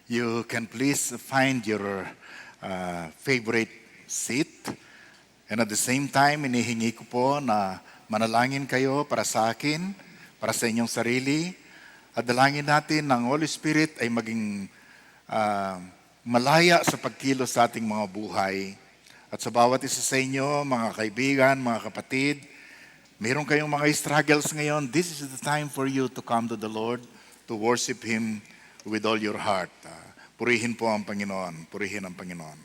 you can please find your favorite seat. And at the same time, inihingi ko po na manalangin kayo para sa akin, para sa inyong sarili. At dalangin natin ng Holy Spirit ay maging malaya sa pagkilos sa ating mga buhay. At sa bawat isa sa inyo, mga kaibigan, mga kapatid, meron kayong mga struggles ngayon, this is the time for you to come to the Lord, to worship Him with all your heart. Purihin po ang Panginoon. Purihin ang Panginoon.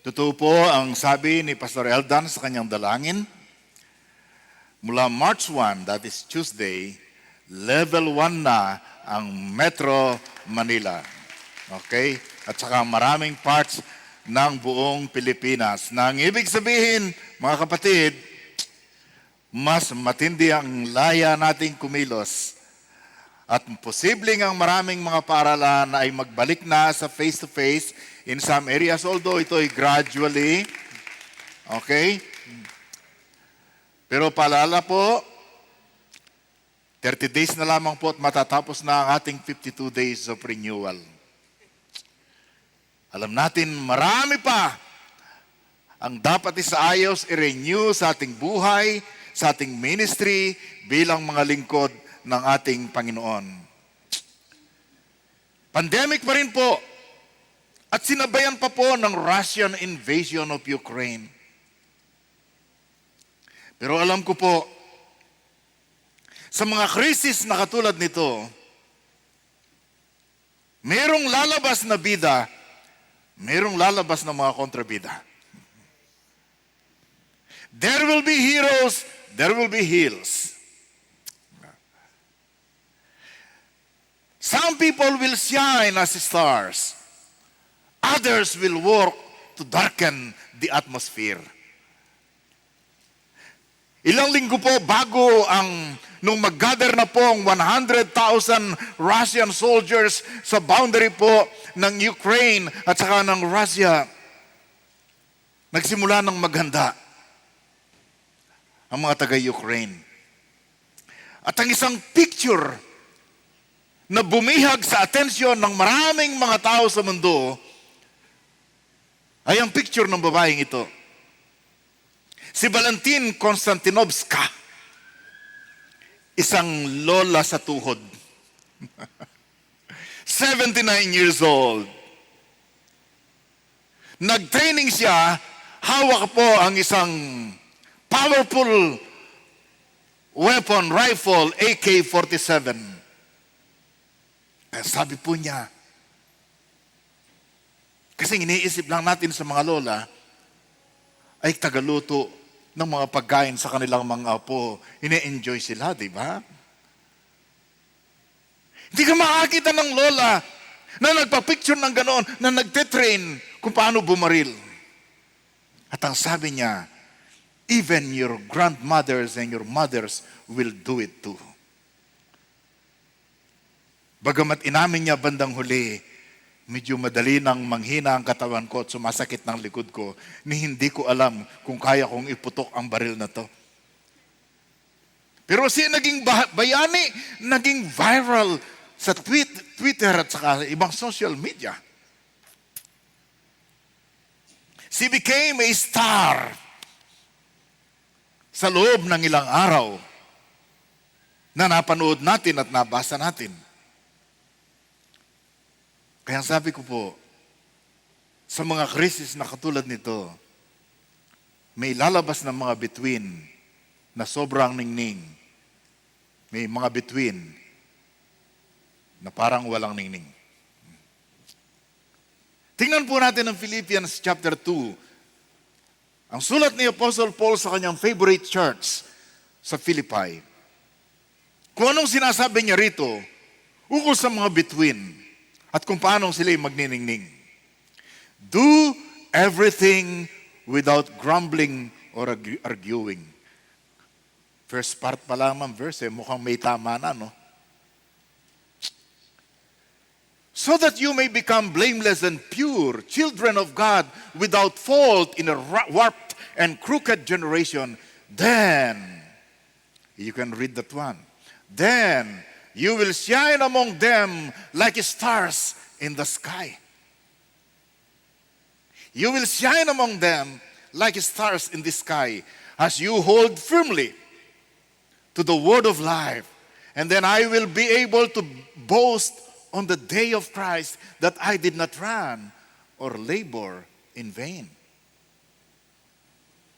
Totoo po ang sabi ni Pastor Eldan sa kanyang dalangin. Mula March 1, that is Tuesday, level 1 na ang Metro Manila. Okay? At saka maraming parts ng buong Pilipinas. Nang ibig sabihin, mga kapatid, mas matindi ang laya nating kumilos. At posibleng ang maraming mga paaralan ay magbalik na sa face-to-face in some areas, although ito ay gradually. Okay? Pero paalala po, 30 days na lamang po at matatapos na ang ating 52 days of renewal. Alam natin, marami pa ang dapat isaayos, i-renew sa ating buhay, sa ating ministry, bilang mga lingkod ng ating Panginoon. Pandemic pa rin po, at sinabayan pa po ng Russian invasion of Ukraine. Pero alam ko po, sa mga krisis na katulad nito, merong lalabas na bida, merong lalabas na mga kontrabida. There will be heroes, there will be heels. Some people will shine as stars. Others will work to darken the atmosphere. Ilang linggo po bago nung mag-gather na po ang 100,000 Russian soldiers sa boundary po ng Ukraine at saka ng Russia, nagsimula ng maghanda ang mga taga-Ukraine. At ang isang picture na bumihag sa atensyon ng maraming mga tao sa mundo ay ang picture ng babaeng ito. Si Valentin Konstantinovska, isang lola sa tuhod. 79 years old. Nag-training siya, hawak po ang isang powerful weapon, rifle, AK-47. Kaya sabi po niya, kasi iniisip lang natin sa mga lola, ay tagaluto ng mga pagkain sa kanilang mga apo. Ine-enjoy sila, di ba? Hindi ka makakita ng lola na nagpa-picture ng ganoon, na nagte-train kung paano bumaril. At ang sabi niya, even your grandmothers and your mothers will do it too. Bagamat inamin niya bandang huli, medyo madali nang manghina ang katawan ko at sumasakit ng likod ko, ni hindi ko alam kung kaya kong iputok ang baril na to. Pero siya naging bayani, naging viral sa Twitter at saka ibang social media. She became a star sa loob ng ilang araw na napanood natin at nabasa natin. Kaya sabi ko po, sa mga krisis na katulad nito, may lalabas na mga bituin na sobrang ningning. May mga bituin na parang walang ningning. Tingnan po natin ang Philippians chapter 2. Ang sulat ni Apostle Paul sa kanyang favorite church sa Philippi. Kung anong sinasabi niya rito, ukol sa mga bituin, at kung paano sila magniningning. Do everything without grumbling or arguing. First part pa lamang verse, mukhang may tama na, no? So that you may become blameless and pure, children of God, without fault in a warped and crooked generation. Then, you can read that one. Then, You will shine among them like stars in the sky. You will shine among them like stars in the sky as you hold firmly to the word of life. And then I will be able to boast on the day of Christ that I did not run or labor in vain.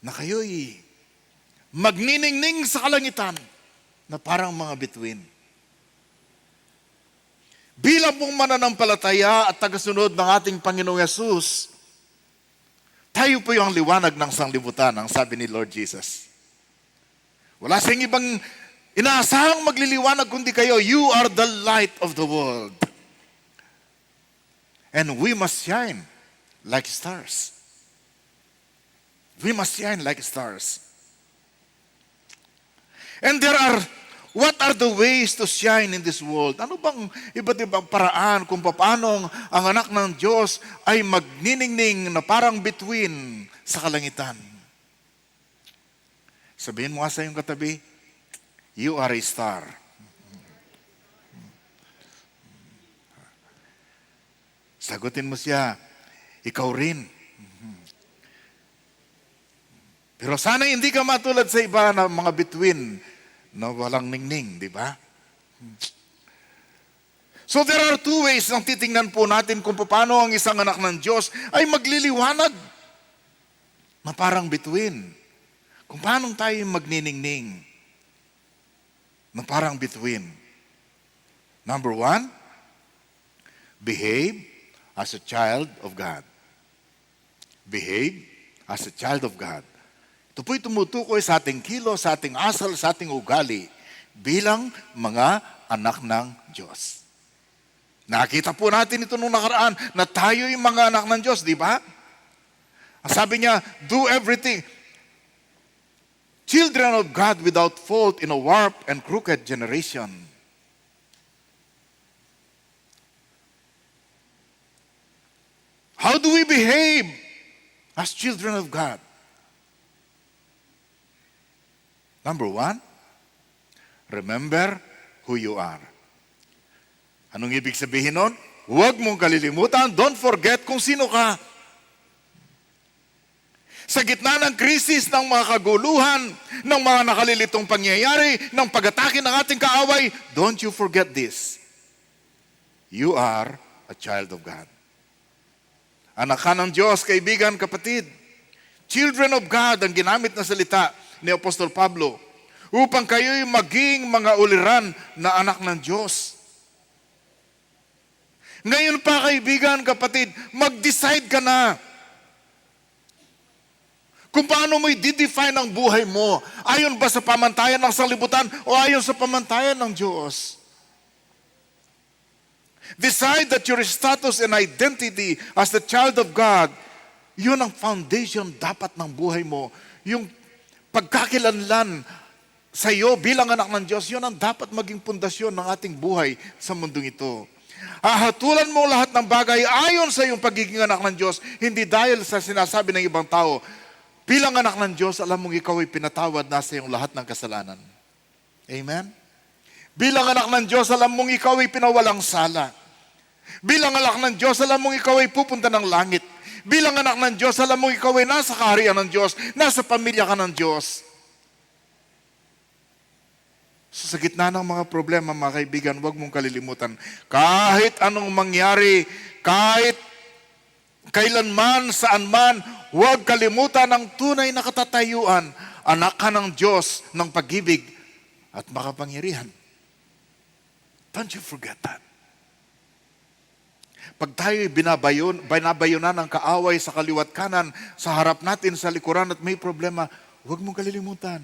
Na kayo'y magniningning sa kalangitan na parang mga bituin. Bilang pong mananampalataya at tagasunod ng ating Panginoong Yesus, tayo po yung liwanag ng sanglibutan, ang sabi ni Lord Jesus. Wala siyang ibang inaasahang magliliwanag kundi kayo. You are the light of the world. And we must shine like stars. We must shine like stars. And what are the ways to shine in this world? Ano bang iba't ibang paraan kung paano ang anak ng Diyos ay magniningning na parang bituin sa kalangitan? Sabihin mo nga sa iyong katabi, you are a star. Sagutin mo siya, ikaw rin. Pero sana hindi ka matulad sa iba na mga bituin na walang ningning, di ba? So there are two ways na titingnan po natin kung paano ang isang anak ng Diyos ay magliliwanag na parang bituin. Kung paano tayo magniningning na parang bituin. Number one, behave as a child of God. Behave as a child of God. Ito po'y tumutukoy sa ating kilos, sa ating asal, sa ating ugali bilang mga anak ng Diyos. Nakita po natin ito nung nakaraan na tayo'y mga anak ng Diyos, di ba? Sabi niya, do everything. Children of God without fault in a warped and crooked generation. How do we behave as children of God? Number one, remember who you are. Anong ibig sabihin nun? Huwag mong kalilimutan, don't forget kung sino ka. Sa gitna ng krisis, ng mga kaguluhan, ng mga nakalilitong pangyayari, ng pag-atake ng ating kaaway, don't you forget this. You are a child of God. Anak ka ng Diyos, kaibigan, kapatid. Children of God, ang ginamit na salita ni Apostol Pablo, upang kayo'y maging mga uliran na anak ng Diyos. Ngayon pa, kaibigan, kapatid, mag-decide ka na kung paano mo i-define ang buhay mo. Ayon ba sa pamantayan ng sanglibutan o ayon sa pamantayan ng Diyos? Decide that your status and identity as the child of God, yun ang foundation dapat ng buhay mo. Yung pagkakilanlan sa iyo bilang anak ng Diyos, yun ang dapat maging pundasyon ng ating buhay sa mundong ito. Hatulan mo lahat ng bagay ayon sa iyong pagiging anak ng Diyos, hindi dahil sa sinasabi ng ibang tao. Bilang anak ng Diyos, alam mong ikaw ay pinatawad na sa iyong lahat ng kasalanan. Amen? Bilang anak ng Diyos, alam mong ikaw ay pinawalang sala. Bilang anak ng Diyos, alam mong ikaw ay pupunta ng langit. Bilang anak ng Diyos, alam mong ikaw ay nasa kaharian ng Diyos, nasa pamilya ka ng Diyos. So, sa gitna ng mga problema, mga kaibigan, huwag mong kalilimutan. Kahit anong mangyari, kahit kailanman, saan man, huwag kalimutan ang tunay na katatayuan. Anak ka ng Diyos ng pag-ibig at makapangyarihan. Don't you forget that. Pag tayo'y binabayunan ng kaaway sa kaliwat kanan, sa harap natin, sa likuran at may problema, huwag mong kalilimutan.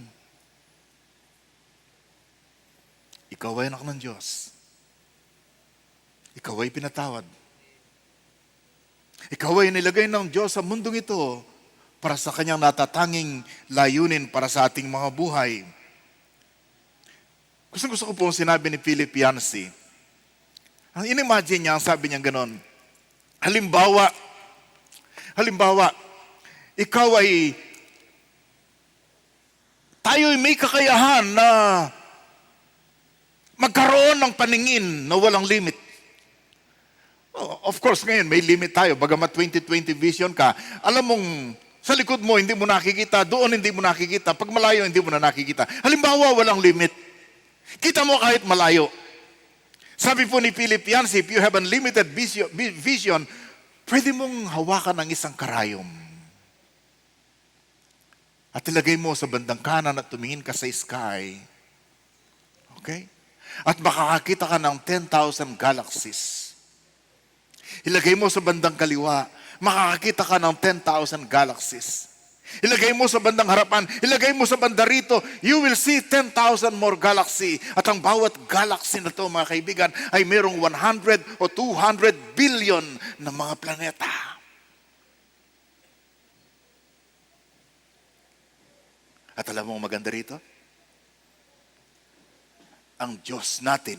Ikaw ay anak ng Diyos. Ikaw ay pinatawad. Ikaw ay nilagay ng Diyos sa mundong ito para sa kanyang natatanging layunin para sa ating mga buhay. Gusto ko po sinabi ni Philip Yancey. Ang inimagine niya, ang sabi niya ganon. Halimbawa, ikaw ay, tayo ay may kakayahan na Magkaroon ng paningin na walang limit. Oh, of course, ngayon may limit tayo. Bagamat 2020 vision ka, alam mong sa likod mo hindi mo nakikita, doon hindi mo nakikita, pag malayo hindi mo na nakikita. Halimbawa, walang limit. Kita mo kahit malayo. Sabi po ni Philip Yancey, if you have unlimited vision, pwede mong hawakan ng isang karayom. At ilagay mo sa bandang kanan at tumingin ka sa sky. Okay? At makakakita ka ng 10,000 galaxies. Ilagay mo sa bandang kaliwa, makakakita ka ng 10,000 galaxies. Ilagay mo sa bandang harapan, ilagay mo sa banda rito, you will see 10,000 more galaxy. At ang bawat galaxy na to, mga kaibigan, ay mayroong 100 o 200 billion na mga planeta. At alam mo ang maganda rito? Ang Diyos natin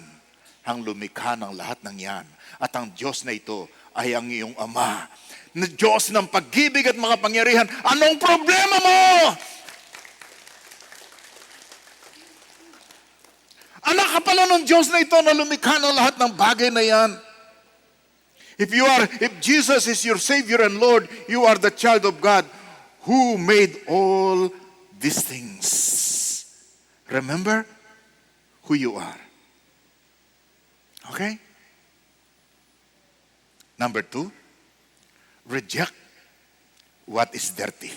ang lumikha ng lahat ng yan. At ang Diyos na ito ay ang iyong Ama, na Diyos ng pag-ibig at makapangyarihan. Anong problema mo? Anak ka pala ng Diyos na ito na lumikha ng lahat ng bagay na yan. If Jesus is your Savior and Lord, you are the child of God who made all these things. Remember who you are. Okay? Number 2, reject what is dirty.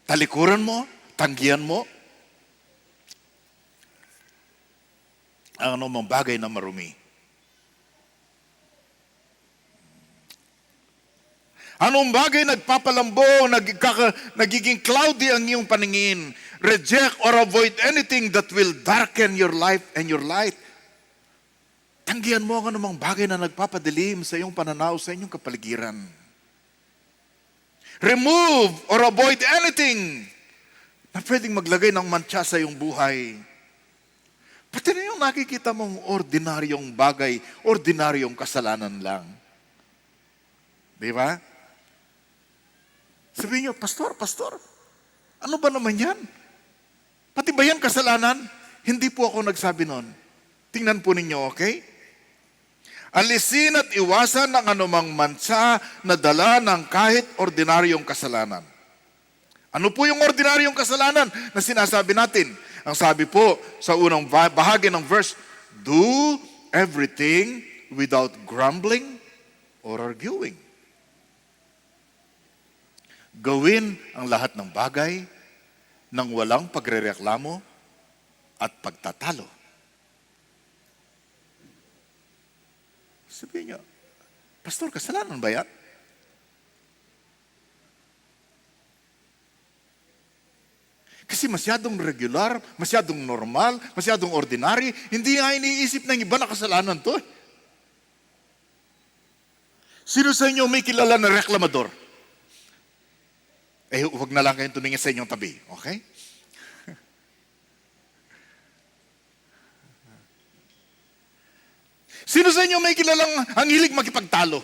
Talikuran mo, tanggihan mo, ang anumang bagay na marumi. Anong bagay nagpapalambo, nagiging cloudy ang iyong paningin. Reject or avoid anything that will darken your life and your light. Tanggihan mo ang anumang bagay na nagpapadilim sa iyong pananaw, sa inyong kapaligiran. Remove or avoid anything na pwedeng maglagay ng mantsa sa iyong buhay. Pati na yung nakikita mong ordinaryong bagay, ordinaryong kasalanan lang. Di ba? Sabihin niyo, Pastor, ano ba naman yan? Pati ba yan kasalanan? Hindi po ako nagsabi nun. Tingnan po ninyo, okay? Alisin at iwasan ang anumang mansa na dala ng kahit ordinaryong kasalanan. Ano po yung ordinaryong kasalanan na sinasabi natin? Ang sabi po sa unang bahagi ng verse, do everything without grumbling or arguing. Gawin ang lahat ng bagay nang walang pagrereklamo at pagtatalo. Sabihin niyo, Pastor, kasalanan ba yan? Kasi masyadong regular, masyadong normal, masyadong ordinary, hindi nga iniisip ng iba na kasalanan to. Sino sa inyo may kilala na reklamador? Huwag na lang kayong tumingin sa inyong tabi. Okay? Sino sa inyo may kilalang ang hilig makipagtalo?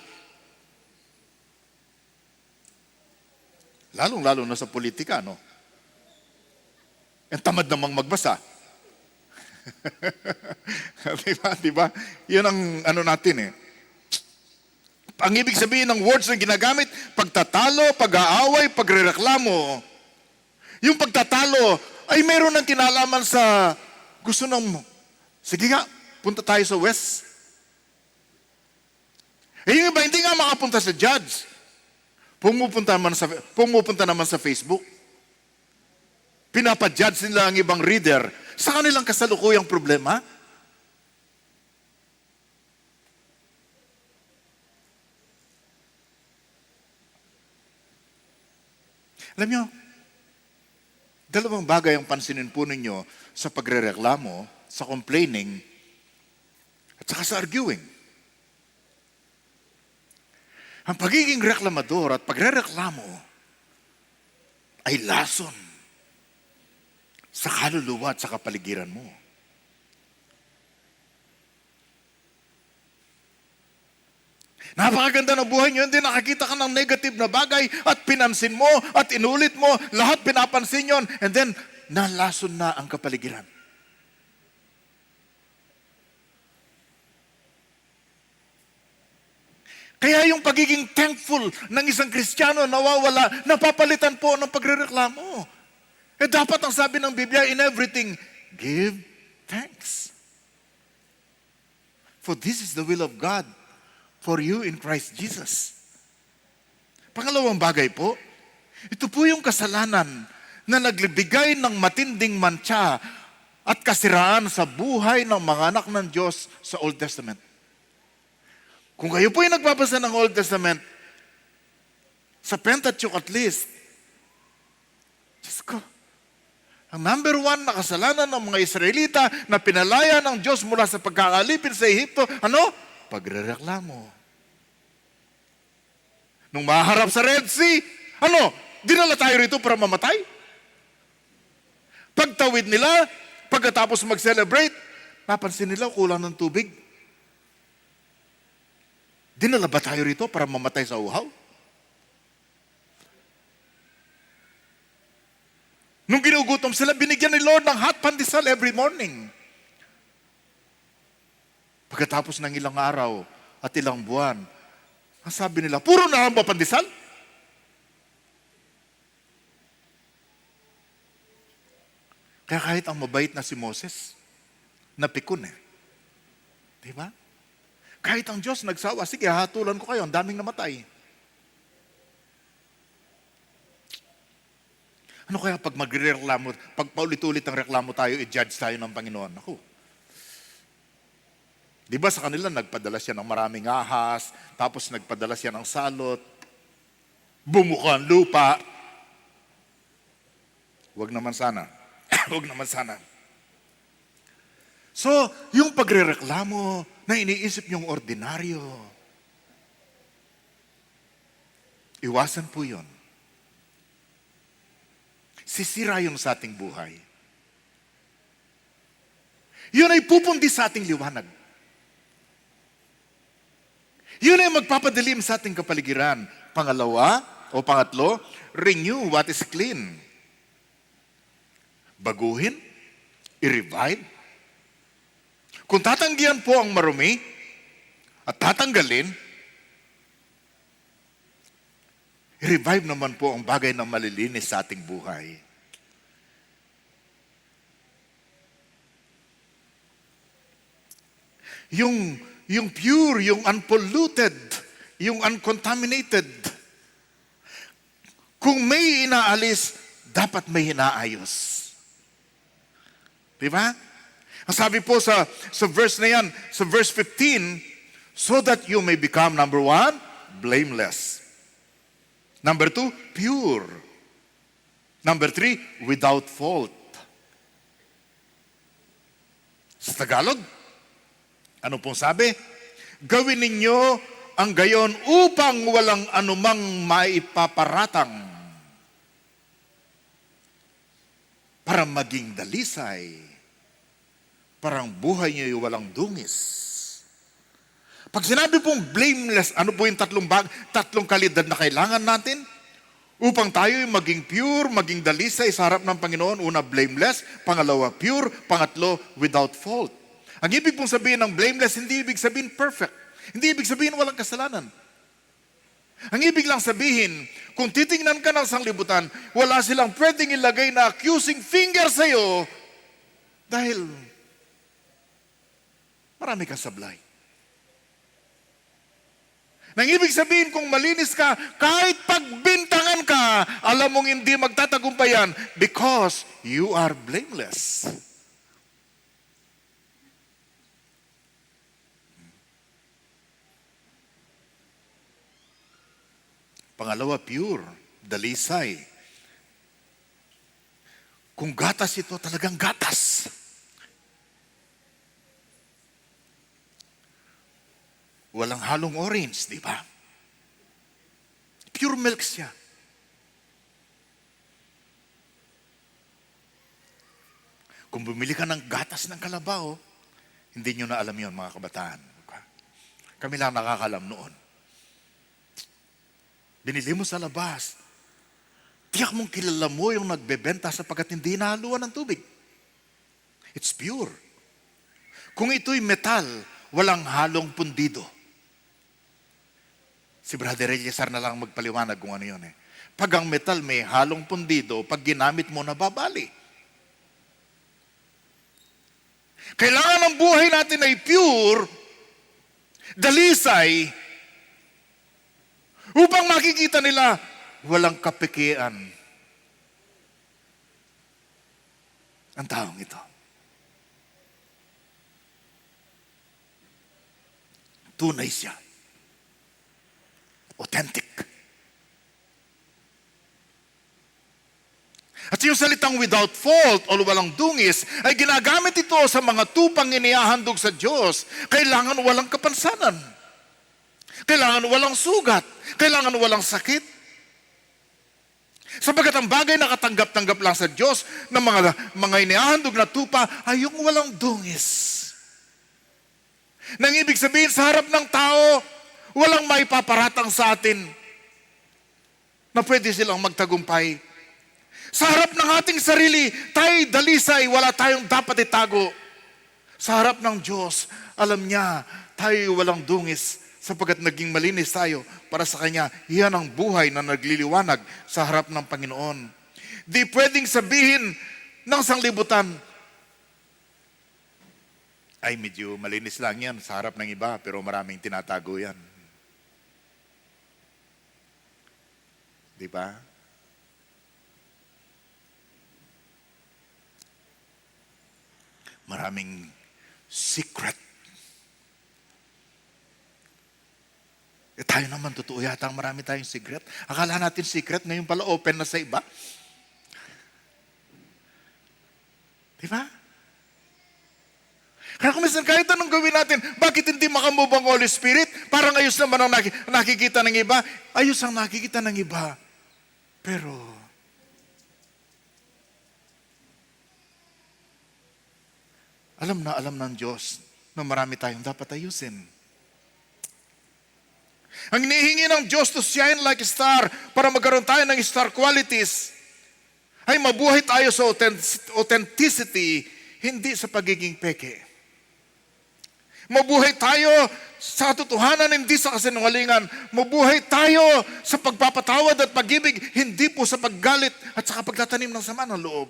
Lalong-lalo na sa politika, no? Ang tamad namang magbasa. Diba? Yun ang ano natin eh. Ang ibig sabihin ng words na ginagamit, pagtatalo, pag-aaway, pagrereklamo. Yung pagtatalo ay meron ng kinalaman sa gusto ng, sige nga, punta tayo sa West. Yung iba, hindi nga makapunta sa judge. Pumupunta naman sa Facebook. Pinapa-judge nila ang ibang reader sa kanilang kasalukuyang problema. Alam nyo, dalawang bagay ang pansinin po ninyo sa pagrereklamo, sa complaining, at saka sa arguing. Ang pagiging reklamador at pagrereklamo ay lason sa kaluluwa at sa kapaligiran mo. Napakaganda ng buhay nyo, hindi nakakita ka ng negative na bagay at pinansin mo at inulit mo, lahat pinapansin yon, and then nalason na ang kapaligiran. Kaya yung pagiging thankful ng isang Kristiyano nawawala, napapalitan po ng pagrereklamo. Dapat ang sabi ng Biblia, in everything, give thanks. For this is the will of God for you in Christ Jesus. Pangalawang bagay po, ito po yung kasalanan na nagbibigay ng matinding mantsa at kasiraan sa buhay ng mga anak ng Diyos sa Old Testament. Kung kayo po yung nagbabasa ng Old Testament, sa Pentateuch at least, Diyos ko, ang number one na kasalanan ng mga Israelita na pinalaya ng Diyos mula sa pagkaalipin sa Ehipto, ano? Pagrereklamo. Nung maharap sa Red Sea, ano? Dinala tayo rito para mamatay? Pagtawid nila, pagkatapos mag-celebrate, napansin nila kulang ng tubig. Dinala ba tayo rito para mamatay sa uhaw? Nung ginugutom sila, binigyan ni Lord ng hot pandesal every morning. Pagkatapos ng ilang araw at ilang buwan, ang sabi nila, puro na lang ba pandesal? Kaya kahit ang mabait na si Moses, napikon Diba? Kahit ang Diyos nagsawa, sige, hatulan ko kayo, ang daming namatay. Ano kaya pag magrereklamo, pag paulit-ulit ang reklamo tayo, i-judge tayo ng Panginoon? Ako. Di ba sa kanila, nagpadala siya ng maraming ahas, tapos nagpadala siya ng salot, bumuka ang lupa. Huwag naman sana. Huwag naman sana. So, yung pagrereklamo na iniisip niyong ordinaryo, iwasan po yun. Sisira yun sa ating buhay. Yun ay pupundi sa ating liwanag. Yun ay magpapadilim sa ating kapaligiran. Pangalawa, o pangatlo, renew what is clean. Baguhin, i-revive. Kung tatanggihan po ang marumi at tatanggalin, i-revive naman po ang bagay na malilinis sa ating buhay. Yung pure, yung unpolluted, yung uncontaminated. Kung may inaalis, dapat may inaayos. Diba? Ang sabi po sa verse na yan, sa verse 15, so that you may become, number 1, blameless. Number 2, pure. Number 3, without fault. Sa Tagalog, ano pong sabi? Gawin ninyo ang gayon upang walang anumang maipaparatang para maging dalisay. Parang buhay niyo walang dungis. Pag sinabi pong blameless, ano po yung tatlong kalidad na kailangan natin? Upang tayo maging pure, maging dalisay sa harap ng Panginoon. Una, blameless. Pangalawa, pure. Pangatlo, without fault. Ang ibig pong sabihin ng blameless, hindi ibig sabihin perfect. Hindi ibig sabihin walang kasalanan. Ang ibig lang sabihin, kung titingnan ka ng sanglibutan, wala silang pwedeng ilagay na accusing finger sa'yo dahil marami kang sablay. Nang ibig sabihin, kung malinis ka, kahit pagbintangan ka, alam mong hindi magtatagumpayan because you are blameless. Pangalawa, pure, dalisay. Kung gatas ito, talagang gatas. Walang halong orange, di ba? Pure milk siya. Kung bumili ka ng gatas ng kalabaw, hindi nyo na alam yon mga kabataan. Kami lang nakakalam noon. Binili mo sa labas. tiyak mong kilala mo yung nagbebenta sapagkat hindi nahaluan ng tubig. It's pure. Kung ito'y metal, walang halong pundido. Si Brother Eliazar na lang magpaliwanag kung ano yun eh. Pag ang metal may halong pundido, pag ginamit mo, nababali. Kailangan ang buhay natin ay pure, dalisay, upang makikita nila walang kapikian ang taong ito. Tunay siya. Authentic. At yung salitang without fault o walang dungis ay ginagamit ito sa mga tupang inihahandog sa Diyos. Kailangan walang kapansanan. Kailangan walang sugat. Kailangan walang sakit. Sapagat ang bagay na katanggap-tanggap lang sa Diyos ng mga inihahandog na tupa ay yung walang dungis. Nang ibig sabihin sa harap ng tao, walang maipaparatang sa atin na pwede silang magtagumpay. Sa harap ng ating sarili, tayo'y dalisay, wala tayong dapat itago. Sa harap ng Diyos, alam niya, tayo'y walang dungis sapagkat naging malinis tayo para sa Kanya. Iyan ang buhay na nagliliwanag sa harap ng Panginoon. Di pwedeng sabihin ng sanglibutan, ay medyo malinis lang yan sa harap ng iba, pero maraming tinatago yan. Di ba? Maraming secret. Tayo naman, totoo yata marami tayong secret. Akala natin secret, ngayon pala open na sa iba. Di ba? Kaya kung minsan kahit anong gawin natin, bakit hindi makamove ang Holy Spirit? Parang ayos naman ang nakikita ng iba. Ayos ang nakikita ng iba. Pero, alam ng Diyos na marami tayong dapat ayusin. Ang hinihingi ng Diyos to shine like a star para magkaroon tayo ng star qualities ay mabuhay tayo sa authenticity, hindi sa pagiging peke. Mabuhay tayo sa katotohanan, hindi sa kasinungalingan. Mabuhay tayo sa pagpapatawad at pag-ibig, hindi po sa paggalit at sa pagtatanim ng sama ng loob.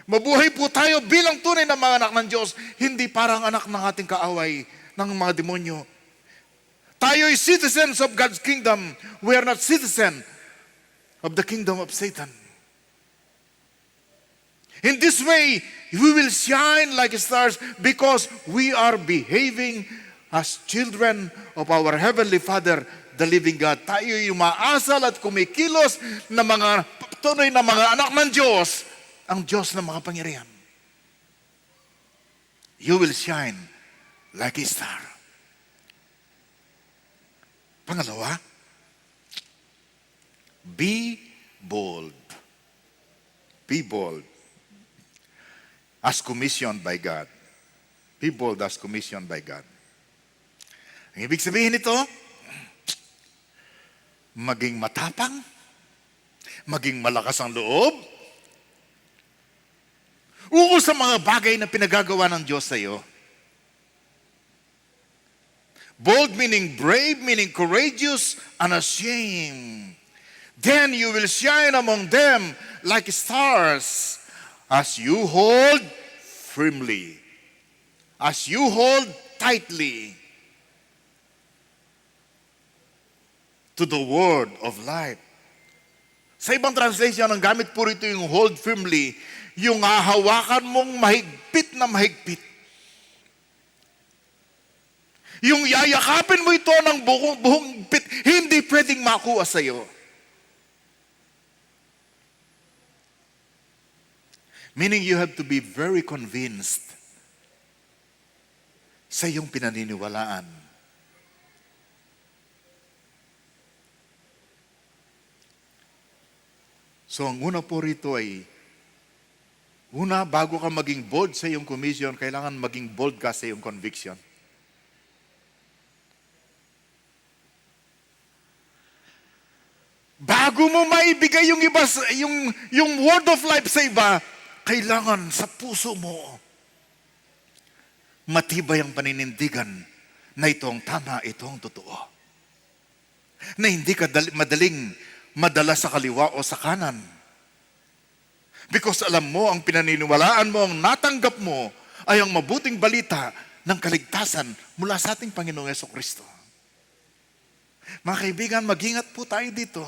Mabuhay po tayo bilang tunay na mga anak ng Diyos, hindi parang anak ng ating kaaway, ng mga demonyo. Tayo ay citizens of God's kingdom. We are not citizens of the kingdom of Satan. In this way, we will shine like stars because we are behaving as children of our Heavenly Father, the living God. Tayo yung maasal at kumikilos na mga tunay na mga anak ng Diyos, ang Diyos na makapangyarihan. You will shine like a star. Pangalawa, be bold. Be bold. As commissioned by God. Be bold as commissioned by God. Ang ibig sabihin nito, maging matapang, maging malakas ang loob, ukol sa mga bagay na pinagagawa ng Diyos sa iyo. Bold meaning brave, meaning courageous, unashamed. Then you will shine among them like stars as you hold firmly, as you hold tightly to the word of life. Sa ibang translation, ang gamit po rito yung hold firmly, yung hahawakan mong mahigpit na mahigpit. Yung yayakapin mo ito ng buong pit, hindi pwedeng makuha sa iyo. Meaning you have to be very convinced sa iyong pinaniniwalaan. So ang una po rito ay, bago ka maging bold sa iyong commission, kailangan maging bold ka sa iyong conviction. Bago mo maibigay yung iba, yung word of life sa iba, kailangan sa puso mo matibay ang paninindigan na ito ang tama, ito ang totoo. Na hindi ka madaling madala sa kaliwa o sa kanan. Because alam mo, ang pinaniniwalaan mo, ang natanggap mo, ay ang mabuting balita ng kaligtasan mula sa ating Panginoong Jesucristo. Mga kaibigan, mag-ingat po tayo dito.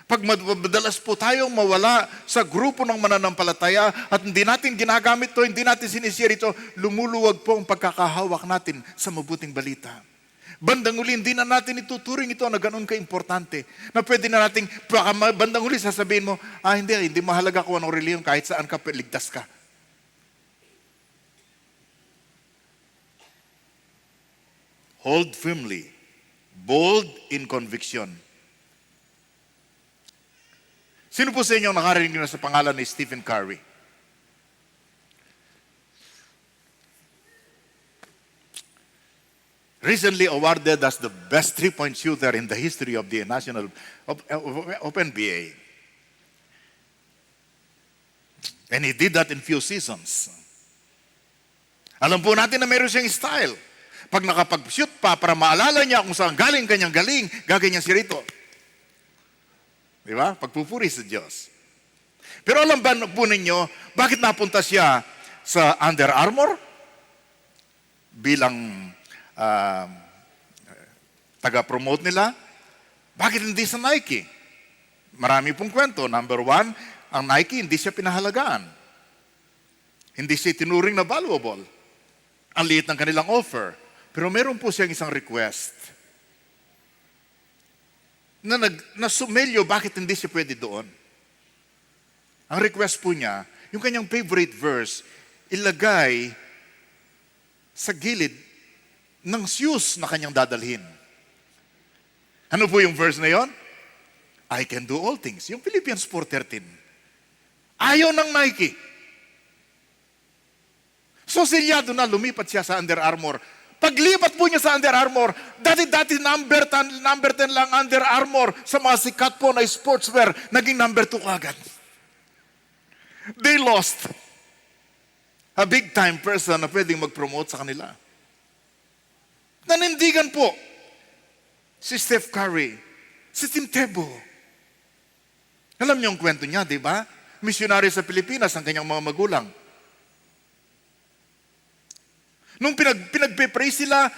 Pag madalas po tayong mawala sa grupo ng mananampalataya at hindi natin ginagamit to, hindi natin sinishare ito, lumuluwag po ang pagkakahawak natin sa mabuting balita. Bandang uli, hindi na natin ituturing ito na ganun ka-importante. Na pwede na natin, bandang uli sasabihin mo, hindi mahalaga kung anong reliyon, kahit saan ka, ligtas ka. Hold firmly, bold in conviction. Sino po sa inyo nakarinig na sa pangalan ni Stephen Curry? Recently awarded as the best three-point shooter in the history of the national of NBA. And he did that in few seasons. Alam po natin na meron siyang style. Pag nakapag-shoot pa, para maalala niya kung saan galing kanyang galing, gaganyan si Rito. Di ba? Pagpupuri sa Diyos. Pero alam ba po ninyo, bakit napunta siya sa Under Armour? Bilang taga-promote nila. Bakit hindi sa Nike? Marami pong kwento. Number one, ang Nike hindi siya pinahalagaan. Hindi siya tinuring na valuable. Ang liit ng kanilang offer. Pero meron po siyang isang request. Na sumelyo, bakit hindi siya pwede doon? Ang request po niya, yung kanyang favorite verse, ilagay sa gilid ng shoes na kanyang dadalhin. Ano po yung verse na yon? I can do all things. Yung Philippians 4:13. Ayaw ng Nike. So silyado na, lumipat siya sa Under Armour. Paglipat po niya sa Under Armour, dati number 10 lang Under Armour sa mga sikat po na sportswear, naging number 2 kagad. They lost a big time person na pwedeng mag-promote sa kanila. Nanindigan po si Steph Curry, si Tim Tebow. Alam niyo ang kwento niya, di ba? Missionary sa Pilipinas ang kanyang mga magulang. Nung pinagpe-pray sila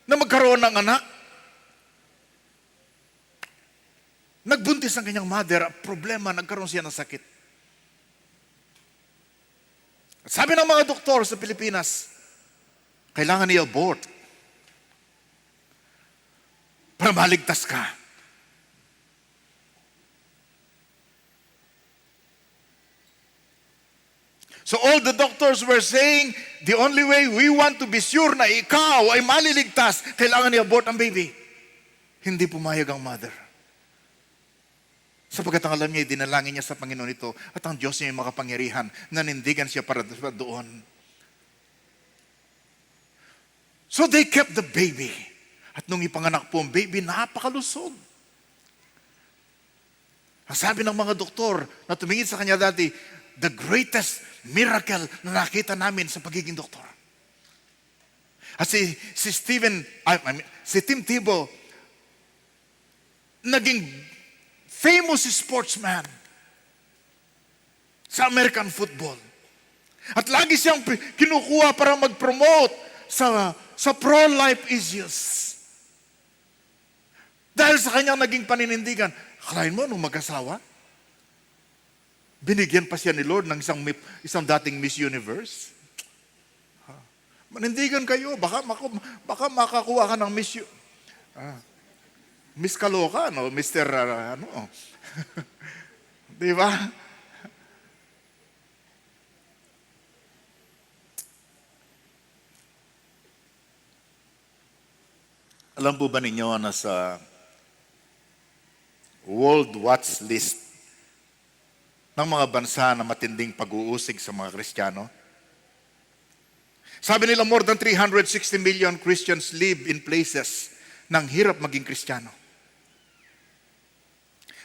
na magkaroon ng anak, nagbuntis ang kanyang mother, problema, nagkaroon siya ng sakit. Sabi ng mga doktor sa Pilipinas, kailangan i-abort para maligtas ka. So all the doctors were saying, the only way we want to be sure na ikaw ay maliligtas, kailangan i-abort ang baby. Hindi pumayag ang mother. Sapagkat ang alam niya, dinalangin niya sa Panginoon ito, at ang Diyos niya ay makapangyarihan, nanindigan siya para doon. So they kept the baby. At nung ipanganak po ang baby, napakalusog. Ang sabi ng mga doktor na tumingin sa kanya dati, the greatest miracle na nakita namin sa pagiging doktor. At si Tim Tebow, naging famous sportsman sa American football. At lagi siyang kinukuha para mag-promote sa pro-life issues. Dahil sa kanyang naging paninindigan, akalain mo nung mag-asawa, binigyan pa siya ni Lord ng isang dating Miss Universe. Manindigan kayo, baka makakuha ka ng Miss Kaloka, no? Mr. Di ba? Alam po ba ninyo na sa World Watch List ng mga bansa na matinding pag-uusig sa mga Kristiyano? Sabi nila more than 360 million Christians live in places nang hirap maging Kristiyano.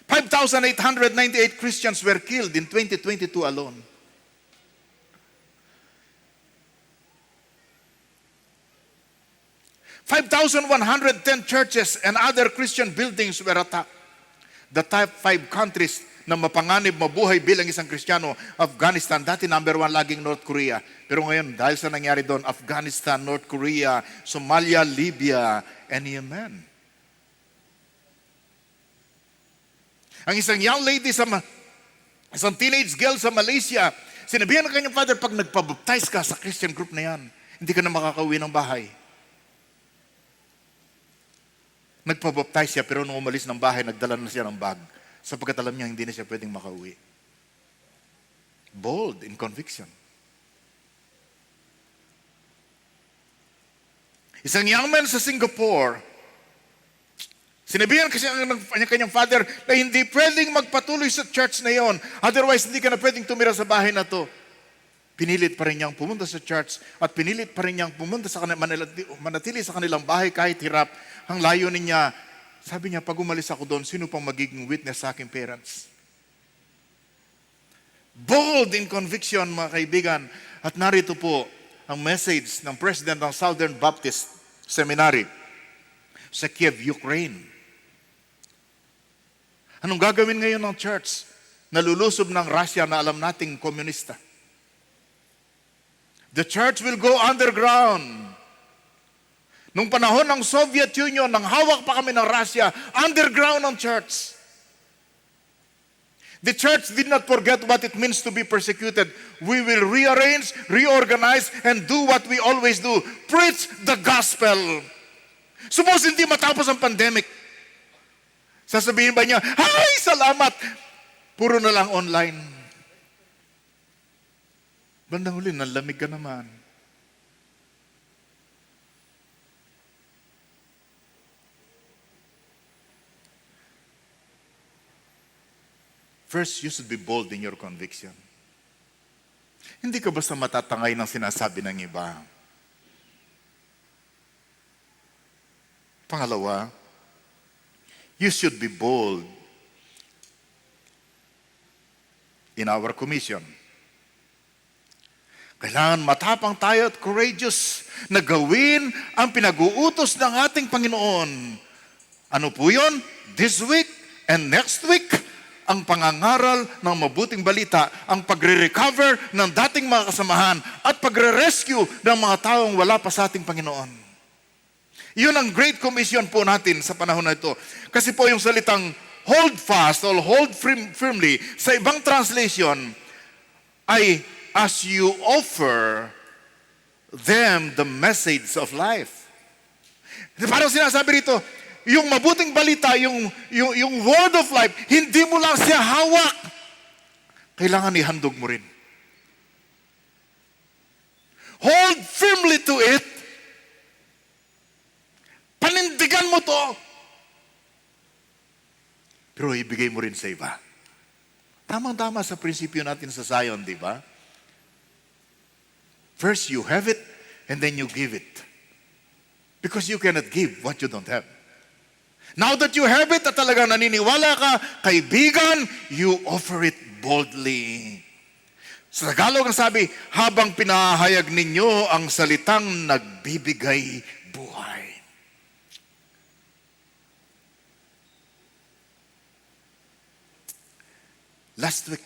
5,898 Christians were killed in 2022 alone. 5,110 churches and other Christian buildings were attacked. The top 5 countries na mapanganib mabuhay bilang isang Kristiyano, Afghanistan, dati number 1 laging North Korea. Pero ngayon, dahil sa nangyari doon, Afghanistan, North Korea, Somalia, Libya, and Yemen. Ang isang young lady isang teenage girl sa Malaysia, sinabihan ng kanyang father, pag nagpabaptize ka sa Christian group na yan, hindi ka na makakauwi ng bahay. Nagpabaptize siya, pero nung umalis ng bahay, nagdala na siya ng bag. Sapagkat alam niya, hindi na siya pwedeng makauwi. Bold in conviction. Isang young man sa Singapore, sinabihan kasi ng kanyang father na hindi pwedeng magpatuloy sa church na yon. Otherwise, hindi ka na pwedeng tumira sa bahay na to. Pinilit pa rin niyang pumunta sa church at pinilit pa rin niyang pumunta sa manatili sa kanilang bahay kahit hirap. Ang layunin niya, sabi niya, pag umalis ako doon, sino pang magiging witness sa aking parents? Bold in conviction, mga kaibigan. At narito po ang message ng President ng Southern Baptist Seminary sa Kiev, Ukraine. Anong gagawin ngayon ng church? Nalulusob ng Russia na alam nating komunista. The church will go underground. Nung panahon ng Soviet Union, nang hawak pa kami ng Russia, underground ang church. The church did not forget what it means to be persecuted. We will rearrange, reorganize, and do what we always do. Preach the gospel. Suppose hindi matapos ang pandemic. Sasabihin ba niya, ay, salamat, puro na lang online. Bandang huli, nalamig ka naman. First, you should be bold in your conviction. Hindi ka basta matatangay ng sinasabi ng iba. Pangalawa, you should be bold in our commission. Kailangan matapang tayo at courageous na gawin ang pinag-uutos ng ating Panginoon. Ano po yun? This week and next week, ang pangangaral ng mabuting balita, ang pagre-recover ng dating mga kasamahan at pagre-rescue ng mga taong wala pa sa ating Panginoon. Yun ang Great Commission po natin sa panahon na ito. Kasi po yung salitang hold fast or hold firmly sa ibang translation ay as you offer them the message of life. Parang sinasabi rito, yung mabuting balita, yung word of life, hindi mo lang siya hawak. Kailangan ihandog mo rin. Hold firmly to it. Panindigan mo to. Pero ibigay mo rin sa iba. Tamang-tama sa prinsipyo natin sa Zion, di ba? First, you have it, and then you give it. Because you cannot give what you don't have. Now that you have it at talagang naniniwala ka, kaibigan, you offer it boldly. Sa Tagalog ang sabi, habang pinahayag ninyo ang salitang nagbibigay buhay. Last week,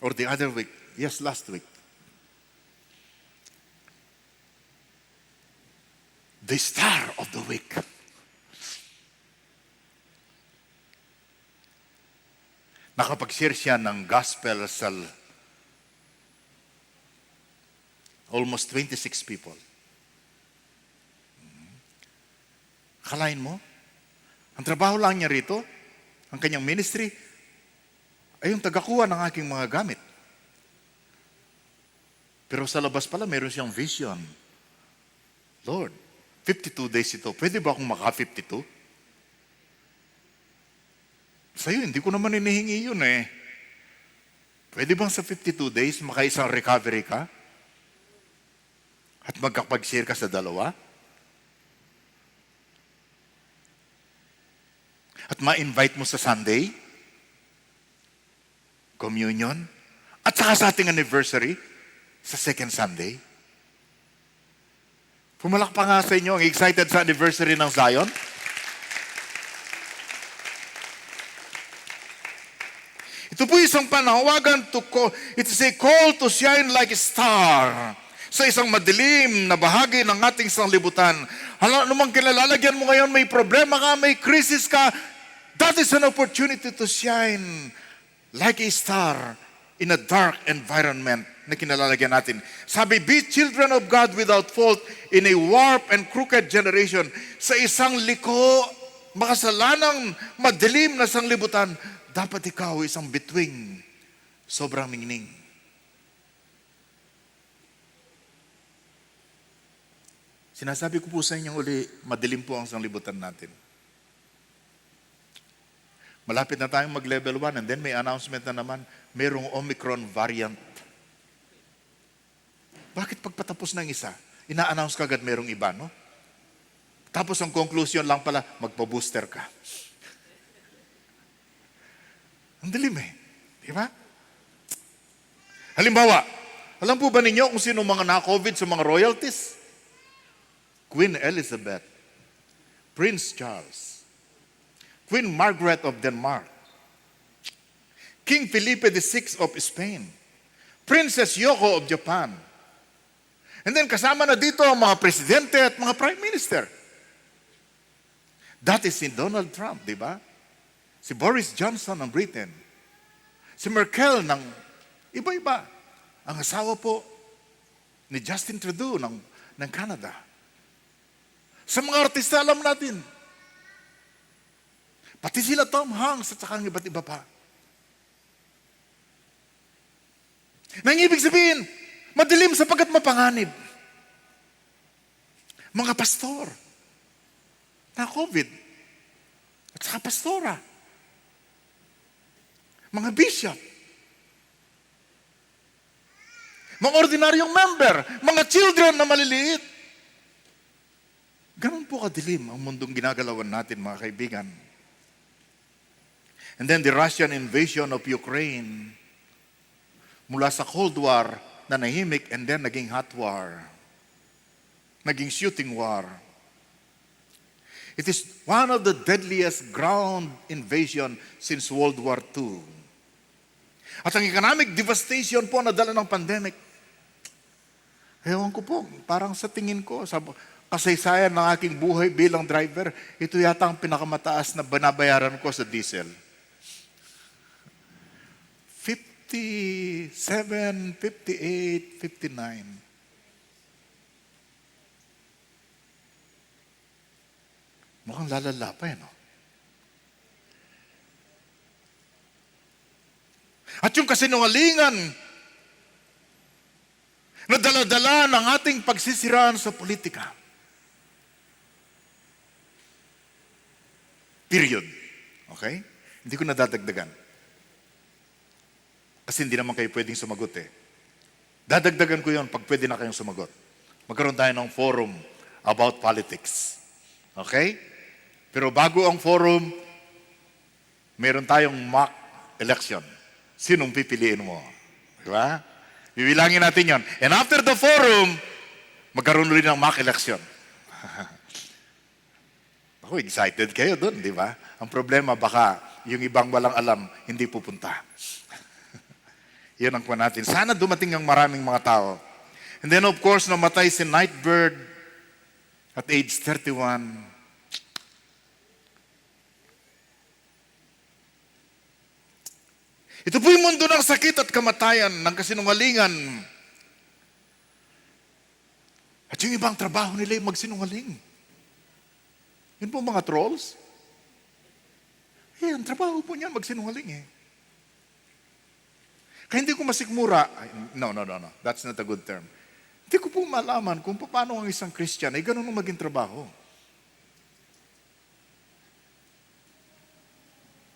or the other week, yes, last week, the star of the week. Nakapag-share siya ng gospel sa almost 26 people. Akalain mo? Ang trabaho lang niya rito, ang kanyang ministry, ay yung tagakuha ng aking mga gamit. Pero sa labas pala, meron siyang vision. Lord, 52 days ito. Pwede ba akong maka-52? Sa'yo, hindi ko naman hinihingi yun eh. Pwede bang sa 52 days makaisang recovery ka? At magkapag-share ka sa dalawa? At ma-invite mo sa Sunday, communion, at saka sa ating anniversary, sa second Sunday. Pumalakpak nga sa inyo, ang excited sa anniversary ng Zion. Ito po isang panawagan it is a call to shine like a star sa isang madilim na bahagi ng ating sanglibutan. Anumang kinalalagyan mo ngayon, may problema ka, may crisis ka, that is an opportunity to shine like a star in a dark environment na kinalalagyan natin. Sabi, be children of God without fault in a warped and crooked generation. Sa isang liko, makasalanang madilim na sanglibutan, dapat ikaw isang bituing, sobrang ningning. Sinasabi ko po sa inyo uli, madilim po ang sanglibutan natin. Malapit na tayong mag-level 1 and then may announcement na naman, mayroong Omicron variant. Bakit pagpatapos ng isa, ina-announce ka agad mayroong iba, no? Tapos ang conclusion lang pala, magpa-booster ka. Ang dilim eh. Di ba? Halimbawa, alam po ba ninyo kung sino mga na-COVID sa mga royalties? Queen Elizabeth, Prince Charles, Queen Margaret of Denmark, King Felipe VI of Spain, Princess Yoko of Japan. And then kasama na dito ang mga presidente at mga prime minister. That is si Donald Trump, di ba? Si Boris Johnson ng Britain. Si Merkel ng iba-iba. Ang asawa po ni Justin Trudeau ng Canada. Sa mga artista, alam natin. Pati sila Tom Hanks at saka ang iba't iba pa. Nang ibig sabihin, madilim sapagkat mapanganib. Mga pastor na COVID at saka pastora. Mga bishop, mga ordinaryong member, mga children na maliliit. Ganun po kadilim ang mundong ginagalawan natin, mga kaibigan. And then the Russian invasion of Ukraine, mula sa Cold War na nahimik and then naging hot war, naging shooting war. It is one of the deadliest ground invasion since World War II. At ang economic devastation po na dala ng pandemic. Ewan ko po, parang sa tingin ko, sa kasaysayan ng aking buhay bilang driver, ito yata ang pinakamataas na binabayaran ko sa diesel. 57, 58, 59. Mukhang lalala pa no? At yung kasinungalingan na dala-dala ng ating pagsisiraan sa politika. Period. Okay? Hindi ko nadadagdagan. Kasi hindi naman kayo pwedeng sumagot eh. Dadagdagan ko yon pag pwede na kayong sumagot. Magkaroon tayo ng forum about politics. Okay? Pero bago ang forum, meron tayong mock election. Sinong pipiliin mo? Diba? Bibilangin natin yon. And after the forum, magkaroon rin ng mock election. Ako, excited kayo doon, di ba? Ang problema, baka yung ibang walang alam, hindi pupunta. Yan ang kuha natin. Sana dumating ang maraming mga tao. And then of course, namatay si Nightbird at age 31. Ito po yung mundo ng sakit at kamatayan, ng kasinungalingan. At yung ibang trabaho nila yung magsinungaling. Yun po mga trolls. Ang trabaho po niya magsinungaling eh. Kaya hindi ko masikmura. No. That's not a good term. Hindi ko po malaman kung paano ang isang Christian ay ganun ang maging trabaho.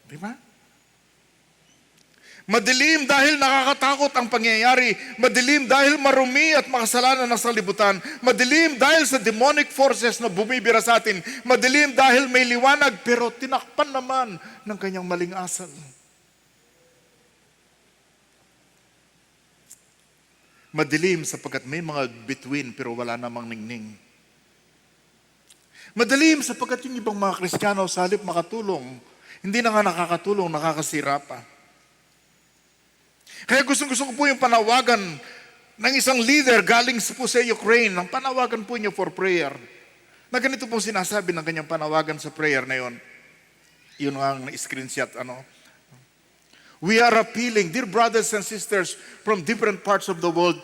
Di ba? Madilim dahil nakakatakot ang pangyayari. Madilim dahil marumi at makasalanan ang sanlibutan. Madilim dahil sa demonic forces na bumibira sa atin. Madilim dahil may liwanag pero tinakpan naman ng kanyang maling asal. Madilim sapagkat may mga bituin pero wala namang ningning. Madilim sapagkat yung ibang mga Kristiyano sa halip makatulong, hindi na nga nakakatulong, nakakasira pa. Kaya gusto ko po yung panawagan ng isang leader galing po sa Ukraine, ang panawagan po niyo for prayer. Na ganito po sinasabi ng kanyang panawagan sa prayer na yon. Yun ang screenshot. We are appealing, dear brothers and sisters from different parts of the world.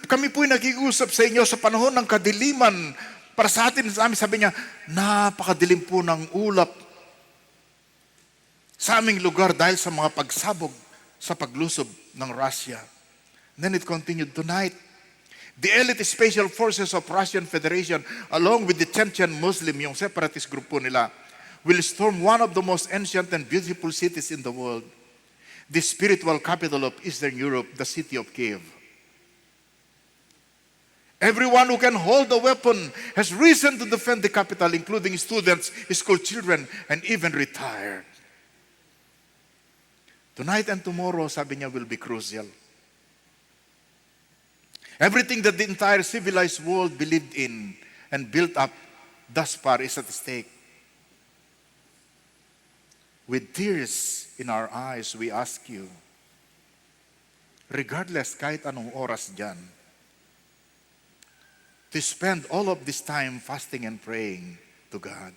Kami po nakikiusap sa inyo sa panahon ng kadiliman. Para sa atin, sabi niya, napakadilim po ng ulap sa aming lugar dahil sa mga pagsabog sa paglusob ng Russia. Then it continued, tonight, the elite special forces of Russian Federation, along with the Chechen Muslim, yung separatist group po nila, will storm one of the most ancient and beautiful cities in the world, the spiritual capital of Eastern Europe, the city of Kiev. Everyone who can hold a weapon has risen to defend the capital, including students, school children, and even retired. Tonight and tomorrow, sabi niya, will be crucial. Everything that the entire civilized world believed in and built up thus far is at stake. With tears in our eyes, we ask you, regardless kahit anong oras dyan, to spend all of this time fasting and praying to God.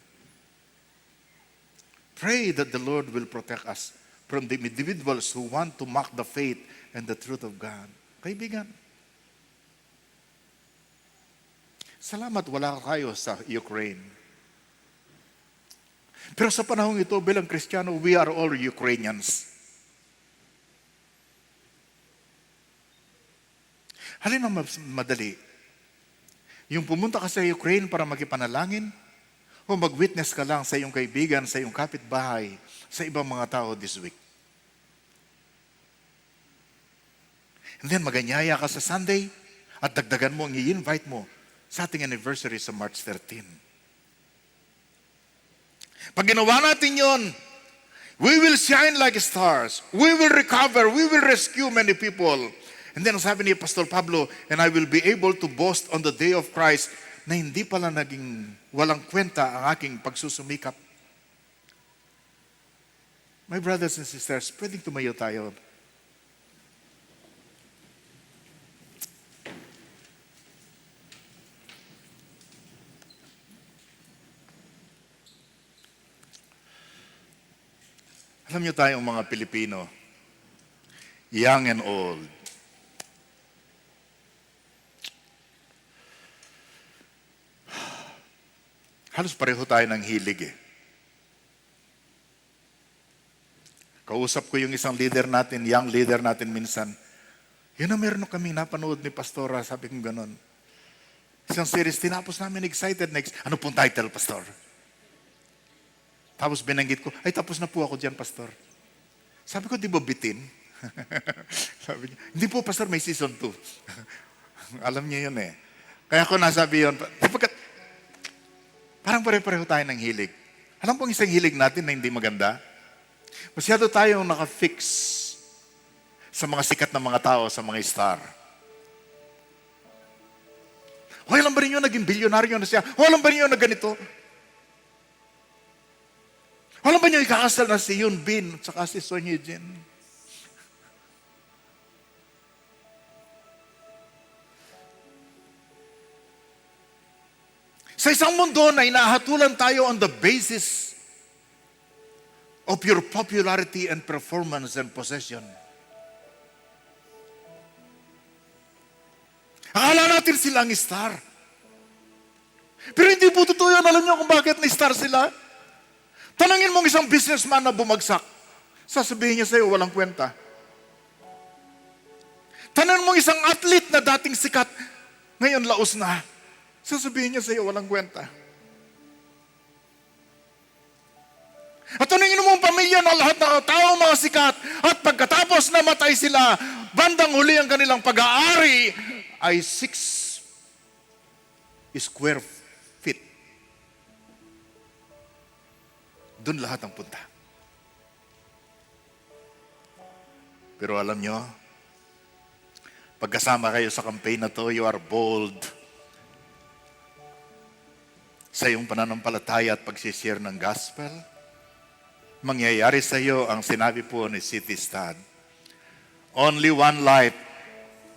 Pray that the Lord will protect us from the individuals who want to mock the faith and the truth of God. Kaibigan, salamat wala kayo sa Ukraine. Pero sa panahong ito, bilang Kristiyano, we are all Ukrainians. Halin na madali. Yung pumunta ka sa Ukraine para makipanalangin, o mag-witness ka lang sa iyong kaibigan, sa iyong kapitbahay, sa ibang mga tao this week. And then maganyaya ka sa Sunday at dagdagan mo ang i-invite mo sa ating anniversary sa March 13. Pag ginawa natin yon, we will shine like stars. We will recover. We will rescue many people. And then sabi ni Pastor Pablo, and I will be able to boast on the day of Christ na hindi pala naging walang kwenta ang aking pagsusumikap. My brothers and sisters, pwedeng tumayo tayo. Alam niyo tayong mga Pilipino, young and old, halos pareho tayo ng hilig eh. Kausap ko yung isang leader natin, young leader natin minsan. Yun na meron kaming napanood ni Pastora, sabi kong ganon. Isang series, tinapos namin excited next. Ano pong title, Pastor? Tapos binanggit ko, ay tapos na po ako dyan, Pastor. Sabi ko, di ba bitin? Sabi niya, hindi po, Pastor, may season 2. Alam niya yun eh. Kaya ko nasabi yun, parang pare-pareho tayo ng hilig. Alam pong isang hilig natin na hindi maganda? Masyado tayong naka-fix sa mga sikat na mga tao, sa mga star. O alam ba rin yun, naging bilyonaryo na siya? O alam ba rin yun na ganito? O alam ba niyo, ikakasal na si Yoon Bin at saka si Son Ye Jin? Sa isang mundo na inahatulan tayo on the basis of your popularity and performance and possession. Akala natin silang star. Pero hindi po totoo yun. Alam niyo kung bakit na-star sila? Tanangin mong isang businessman na bumagsak. Sasabihin niya sa'yo, walang kwenta. Tanangin mong isang athlete na dating sikat, ngayon laos na. Sasabihin niya sa'yo, walang kwenta. At tanungin mo ang pamilya ng lahat ng tao, mga sikat, at pagkatapos Tapos namatay sila. Bandang huli ang kanilang pag-aari ay 6 square feet. Doon lahat ang punta. Pero alam nyo, pagkasama kayo sa campaign na to, you are bold sa iyong pananampalataya at pagsishare ng gospel. Mangyayari sa iyo ang sinabi po ni C.T. Studd, only one life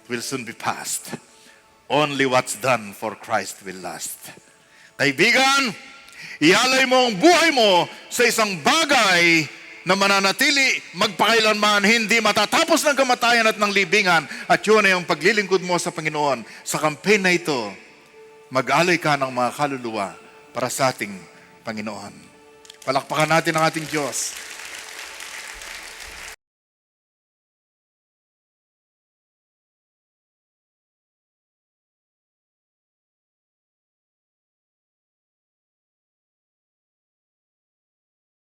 will soon be past. Only what's done for Christ will last. Kaibigan, ialay mo ang buhay mo sa isang bagay na mananatili magpakailanman, hindi matatapos ng kamatayan at ng libingan. At yun ay ang paglilingkod mo sa Panginoon. Sa campaign na ito, mag-alay ka ng mga kaluluwa para sa ating Panginoon. Palakpakan natin ang ating Diyos.